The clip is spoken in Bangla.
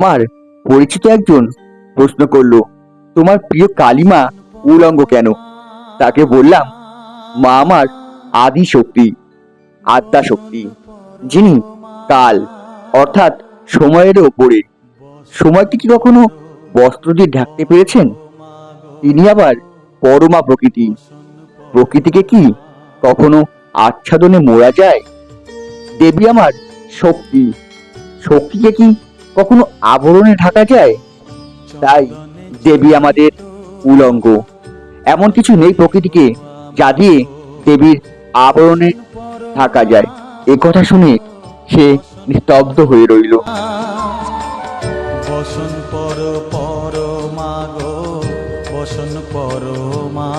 আমার পরিচিত একজন প্রশ্ন করলো, তোমার প্রিয় কালিমা উলঙ্গ কেন? তাকে বললাম, মা আমার আদি শক্তি, আত্মা শক্তি, যিনি কাল অর্থাৎ সময়ের ওপরে। সময়কে কি কখনো বস্ত্র দিয়ে ঢাকতে পেরেছেন? তিনি আবার পরমা প্রকৃতি। প্রকৃতিকে কি কখনো আচ্ছাদনে মোড়া যায়? দেবী আমার শক্তি, শক্তিকে কি কখনো আবরণে ঢাকা যায়? তাই দেবী আমাদের উলঙ্গ। এমন কিছু নেই প্রকৃতিকে যা দিয়ে দেবীর আবরণে ঢাকা যায়। এ কথা শুনে সে নিস্তব্ধ হয়ে রইল। বসন পর পর মা গো, বসন পর মা।